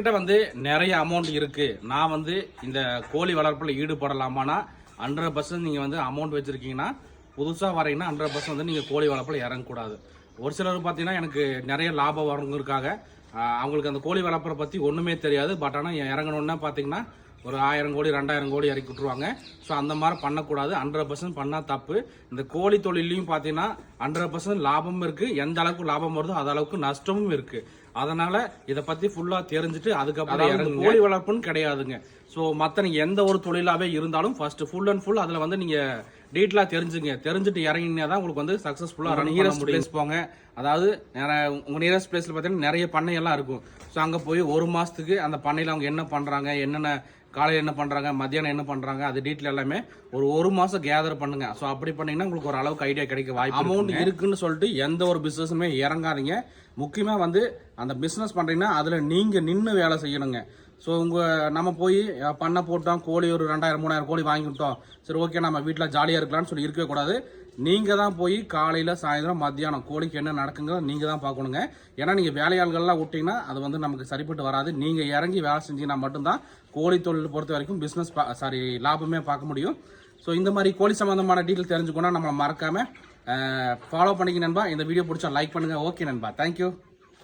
கிட்ட வந்து நிறைய அமௌண்ட் இருக்கு, நான் வந்து இந்த கோழி வளர்ப்புல ஈடுபடலாமானா 100% நீங்க வந்து அமௌண்ட் வச்சிருக்கீங்கன்னா புதுசா வரீங்கன்னா 100% வந்து நீங்க கோழி வளர்ப்புல இறங்கக்கூடாது. ஒரு சிலர் பார்த்தீங்கன்னா எனக்கு நிறைய லாபம் வரவங்களுக்காக அவங்களுக்கு அந்த கோழி வளர்ப்புற பத்தி ஒண்ணுமே தெரியாது. பட் ஆனால் இறங்கணும்னா பார்த்தீங்கன்னா ஒரு 1000 கோடி 2000 கோடி இறக்கி விட்டுருவாங்க. ஸோ அந்த மாதிரி பண்ணக்கூடாது. 100% பண்ணால் தப்பு. இந்த கோழி தொழிலையும் பார்த்தீங்கன்னா 100% லாபமும் இருக்கு. எந்த அளவுக்கு லாபம் வருதோ அது அளவுக்கு நஷ்டமும் இருக்கு. அதனால இதை பத்தி ஃபுல்லா தெரிஞ்சுட்டு அதுக்கப்புறம் கோழி வளர்ப்புன்னு கிடையாதுங்க. ஸோ மற்ற நீங்க எந்த ஒரு தொழிலாவே இருந்தாலும் ஃபர்ஸ்ட் ஃபுல் அண்ட் ஃபுல் அதுல வந்து நீங்க டீட்டெயிலா தெரிஞ்சுட்டு இறங்கினா தான் உங்களுக்கு வந்து சக்சஸ்ஃபுல்லா ரன் பண்ண முடியும். போங்க, அதாவது உங்க நியரஸ்ட் பிளேஸ்ல பார்த்தீங்கன்னா நிறைய பண்ணை எல்லாம் இருக்கும். ஸோ அங்க போய் ஒரு மாசத்துக்கு அந்த பண்ணையில அவங்க என்ன பண்றாங்க, என்னென்ன காலையில் என்ன பண்றாங்க, மத்தியானம் என்ன பண்றாங்க, அது டீட்டெயில் எல்லாமே ஒரு மாசம் கேதர் பண்ணுங்க. ஸோ அப்படி பண்ணீங்கன்னா உங்களுக்கு ஒரு அளவுக்கு ஐடியா கிடைக்க வாய்ப்பு. அமௌண்ட் இருக்குன்னு சொல்லிட்டு எந்த ஒரு பிசினஸுமே இறங்காதீங்க. முக்கியமா வந்து அந்த பிசினஸ் பண்றீங்கன்னா அதுல நீங்க நின்று வேலை செய்யணுங்க. ஸோ நம்ம போய் பண்ண போட்டோம், கோழி ஒரு 2000 3000 கோழி வாங்கிவிட்டோம், சரி ஓகே நம்ம வீட்டில் ஜாலியாக இருக்கலாம்னு சொல்லி இருக்கவே கூடாது. நீங்கள் தான் போய் காலையில் சாயந்தரம் மத்தியானம் கோழிக்கு என்ன நடக்குங்கிறத நீங்கள் தான் பார்க்கணுங்க. ஏன்னா நீங்கள் வேலையாள்கள்லாம் விட்டிங்கன்னா அது வந்து நமக்கு சரிப்பட்டு வராது. நீங்கள் இறங்கி வேலை செஞ்சீங்கன்னா மட்டும்தான் கோழி தொழில் பொறுத்த வரைக்கும் பிஸ்னஸ் லாபமே பார்க்க முடியும். ஸோ இந்த மாதிரி கோழி சம்மந்தமான டீட்டெயில் தெரிஞ்சுக்கணும். நம்மளை மறக்காமல் ஃபாலோ பண்ணிக்க நண்பா. இந்த வீடியோ பிடிச்சா லைக் பண்ணுங்கள். ஓகே நண்பா, தேங்க்யூ.